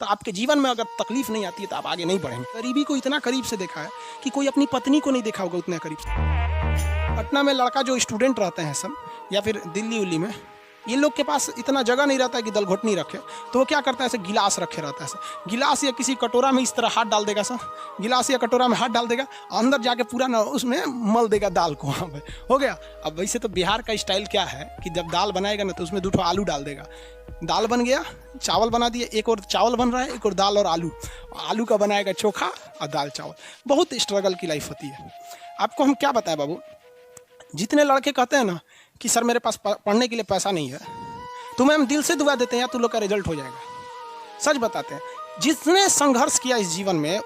तो आपके जीवन में अगर तकलीफ नहीं आती है तो आप आगे नहीं बढ़ेंगे। गरीबी को इतना करीब से देखा है कि कोई अपनी पत्नी को नहीं देखा होगा उतना करीब से। पटना में लड़का जो स्टूडेंट रहते हैं सब, या फिर दिल्ली उल्ली में, ये लोग के पास इतना जगह नहीं रहता है कि दलघोटनी रखे, तो वो क्या करता है, ऐसे गिलास रखे रहता है, ऐसे गिलास या किसी कटोरा में इस तरह हाथ डाल देगा सर, गिलास या कटोरा में हाथ डाल देगा, अंदर जाके पूरा ना उसमें मल देगा दाल को, वहाँ पे हो गया। अब वैसे तो बिहार का स्टाइल क्या है कि जब दाल बनाएगा ना तो उसमें 2 आलू डाल देगा, दाल बन गया, चावल बना दिया, एक और चावल बन रहा है, एक और दाल और आलू, आलू का बनाएगा चोखा और दाल चावल। बहुत स्ट्रगल की लाइफ होती है। आपको हम क्या बताएं बाबू, जितने लड़के कहते हैं ना कि सर मेरे पास पढ़ने के लिए पैसा नहीं है, तुम्हें हम दिल से दुआ देते हैं या तुम लोग का रिजल्ट हो जाएगा। सच बताते हैं, जिसने संघर्ष किया इस जीवन में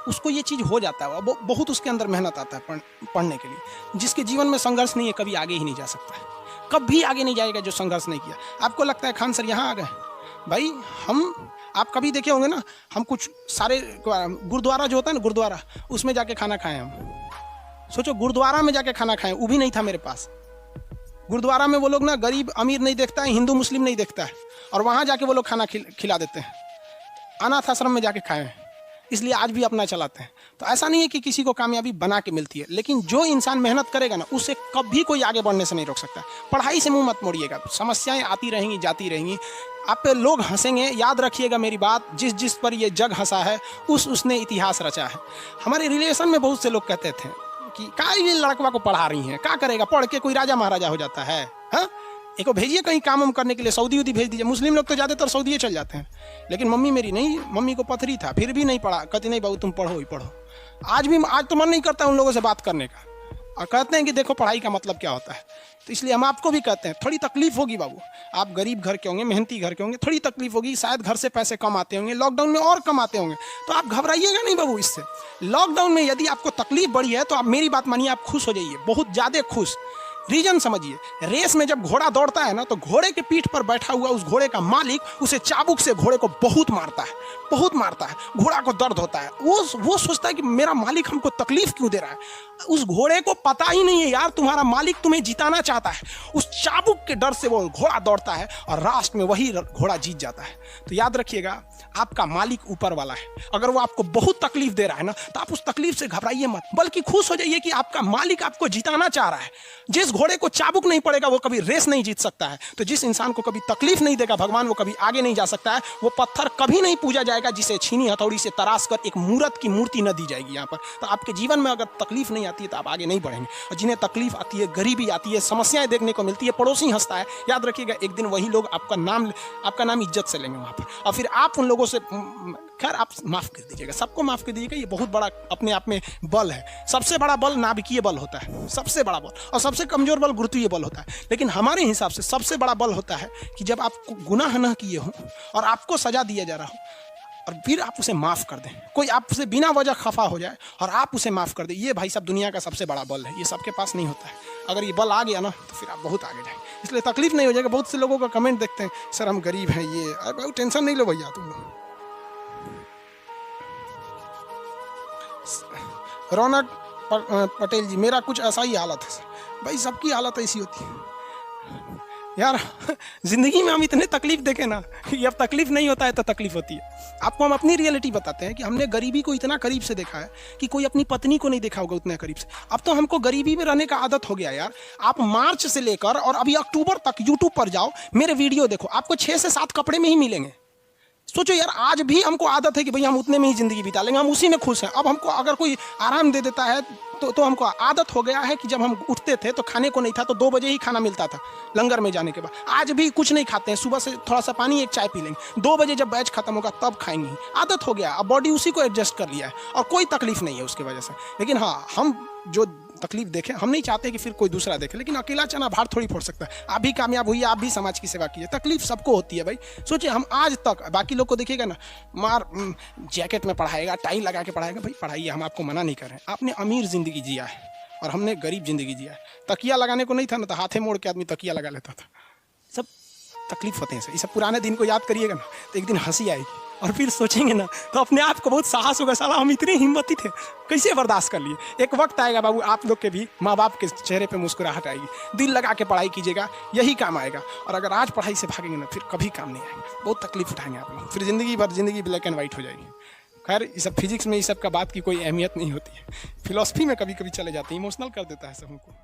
उसको ये चीज़ हो जाता है, बहुत उसके अंदर मेहनत आता है पढ़ने के लिए। जिसके जीवन में संघर्ष नहीं है कभी आगे ही नहीं जा सकता है, कभी आगे नहीं जाएगा जो संघर्ष नहीं किया। आपको लगता है खान सर यहाँ आ गए, भाई आप कभी देखे होंगे ना, हम कुछ सारे गुरुद्वारा जो होता है ना, गुरुद्वारा, उसमें जाके खाना खाएं हम। सोचो गुरुद्वारा में जाके खाना खाएं, वो भी नहीं था मेरे पास। गुरुद्वारा में वो लोग ना गरीब अमीर नहीं देखता है, हिंदू मुस्लिम नहीं देखता है, और वहाँ जाके वो लोग खाना खिला देते हैं। अनाथ आश्रम में जाके खाएं, इसलिए आज भी अपना चलाते हैं। तो ऐसा नहीं है कि किसी को कामयाबी बना के मिलती है, लेकिन जो इंसान मेहनत करेगा ना उसे कभी कोई आगे बढ़ने से नहीं रोक सकता। पढ़ाई से मुंह मत मोड़िएगा, समस्याएं आती रहेंगी जाती रहेंगी, आप पे लोग हंसेंगे। याद रखिएगा मेरी बात, जिस पर ये जग हंसा है उसने इतिहास रचा है। हमारे रिलेशन में बहुत से लोग कहते थे कि का ये लड़कवा को पढ़ा रही हैं, क्या करेगा, पढ़ के कोई राजा महाराजा हो जाता है। हाँ, एक को भेजिए कहीं काम करने के लिए, सऊदी उदी भेज दीजिए। मुस्लिम लोग तो ज़्यादातर सऊदी चल जाते हैं, लेकिन मम्मी मेरी नहीं, मम्मी को पथरी था फिर भी नहीं पढ़ा। कहती नहीं बाबू तुम पढ़ो ही पढ़ो। आज तो मन नहीं करता उन लोगों से बात करने का, और कहते हैं कि देखो पढ़ाई का मतलब क्या होता है। तो इसलिए हम आपको भी कहते हैं, थोड़ी तकलीफ होगी बाबू, आप गरीब घर के होंगे, मेहनती घर के होंगे, थोड़ी तकलीफ होगी, शायद घर से पैसे कम आते होंगे, लॉकडाउन में और कम आते होंगे, तो आप घबराइएगा नहीं बाबू इससे। लॉकडाउन में यदि आपको तकलीफ बढ़ी है तो आप मेरी बात मानिए, आप खुश हो जाइए, बहुत ज़्यादा खुश। रीजन समझिए, रेस में जब घोड़ा दौड़ता है ना तो घोड़े के पीठ पर बैठा हुआ उस घोड़े का मालिक उसे चाबुक से घोड़े को बहुत मारता है, बहुत मारता है। घोड़ा को दर्द होता है, वो सोचता है कि मेरा मालिक हमको तकलीफ क्यों दे रहा है। उस घोड़े को पता ही नहीं है यार तुम्हारा मालिक तुम्हें जिताना चाहता है। उस चाबुक के डर से वो घोड़ा दौड़ता है और लास्ट में वही घोड़ा जीत जाता है। तो याद रखिएगा, आपका मालिक ऊपर वाला है। अगर वो आपको बहुत तकलीफ दे रहा है ना तो आप उस तकलीफ से घबराइए मत, बल्कि खुश हो जाइए कि आपका मालिक आपको जिताना चाह रहा है। जिस घोड़े को चाबुक नहीं पड़ेगा वो कभी रेस नहीं जीत सकता है। तो जिस इंसान को कभी तकलीफ नहीं देगा भगवान, वो कभी आगे नहीं जा सकता है। वो पत्थर कभी नहीं पूजा जाएगा जिसे छीनी हथौड़ी से तराश कर एक मूर्त की मूर्ति न दी जाएगी यहाँ पर। तो आपके जीवन में अगर तकलीफ नहीं आती है तो आप आगे नहीं बढ़ेंगे। और जिन्हें तकलीफ आती है, गरीबी आती है, समस्याएं देखने को मिलती है, पड़ोसी हंसता है, याद रखिएगा एक दिन वही लोग आपका नाम इज्जत से लेंगे वहाँ पर। और फिर आप उन लोगों से, खैर आप माफ कर दीजिएगा, सबको माफ कर दीजिएगा। ये बहुत बड़ा अपने आप में बल है। सबसे बड़ा बल नाभिकीय बल होता है, सबसे बड़ा बल, और सबसे कमजोर बल गुरुत्वीय बल होता है। लेकिन हमारे हिसाब से सबसे बड़ा बल होता है कि जब आप गुनाह न किए हो और आपको सजा दिया जा रहा हो और फिर आप उसे माफ कर दें। कोई आपसे बिना वजह खफा हो जाए और आप उसे माफ कर दें, ये भाई साहब दुनिया का सबसे बड़ा बल है। ये सबके पास नहीं होता है। अगर ये बल आ गया ना तो फिर आप बहुत आगे जाएंगे। इसलिए तकलीफ नहीं हो जाएगा। बहुत से लोगों का कमेंट देखते हैं, सर हम गरीब हैं, ये भाई टेंशन नहीं लो भैया तुम लोग। रौनक पटेल जी, मेरा कुछ ऐसा ही हालत है सर। भाई सबकी हालत ऐसी होती है यार। जिंदगी में हम इतने तकलीफ देखे ना कि अब तकलीफ नहीं होता है तो तकलीफ होती है। आपको हम अपनी रियलिटी बताते हैं कि हमने गरीबी को इतना करीब से देखा है कि कोई अपनी पत्नी को नहीं देखा होगा उतना करीब से। अब तो हमको गरीबी में रहने का आदत हो गया यार। आप मार्च से लेकर और अभी अक्टूबर तक यूट्यूब पर जाओ, मेरे वीडियो देखो, आपको 6 से 7 कपड़े में ही मिलेंगे। सोचो यार, आज भी हमको आदत है कि भाई हम उतने में ही जिंदगी बिता लेंगे, हम उसी में खुश हैं। अब हमको अगर कोई आराम दे देता है तो हमको आदत हो गया है कि जब हम उठते थे तो खाने को नहीं था तो 2 बजे ही खाना मिलता था लंगर में जाने के बाद। आज भी कुछ नहीं खाते हैं, सुबह से थोड़ा सा पानी एक चाय पी लेंगे, 2 बजे जब बैच खत्म होगा तब खाएंगे। आदत हो गया, अब बॉडी उसी को एडजस्ट कर लिया है और कोई तकलीफ नहीं है उसकी वजह से। लेकिन हाँ, हम जो तकलीफ देखें, हम नहीं चाहते कि फिर कोई दूसरा देखे, लेकिन अकेला चना भार थोड़ी फोड़ सकता है। आप भी कामयाब हुई, आप भी समाज की सेवा कीजिए। तकलीफ सबको होती है भाई। सोचिए हम आज तक, बाकी लोग को देखिएगा ना, मार जैकेट में पढ़ाएगा, टाई लगा के पढ़ाएगा, भाई पढ़ाइए, हम आपको मना नहीं कर रहे हैं। आपने अमीर जिंदगी जिया है और हमने गरीब जिंदगी जिया है। तकिया लगाने को नहीं था ना तो हाथे मोड़ के आदमी तकिया लगा लेता था। सब तकलीफ होते हैं। ये सब पुराने दिन को याद करिएगा ना तो एक दिन हंसी आएगी और फिर सोचेंगे ना तो अपने आप को बहुत साहस होगा, साला हम इतने हिम्मती थे, कैसे बर्दाश्त कर लिए। एक वक्त आएगा बाबू, आप लोग के भी माँ बाप के चेहरे पे मुस्कुराहट आएगी। दिल लगा के पढ़ाई कीजिएगा, यही काम आएगा। और अगर आज पढ़ाई से भागेंगे ना, फिर कभी काम नहीं आएगा, बहुत तकलीफ उठाएंगे आप लोग, फिर ज़िंदगी भर ज़िंदगी ब्लैक एंड वाइट हो जाएगी। खैर ये सब फिजिक्स में, ये सब का बात की कोई अहमियत नहीं होती है, फिलॉसफी में कभी कभी चले जाते हैं, इमोशनल कर देता है सब हमको।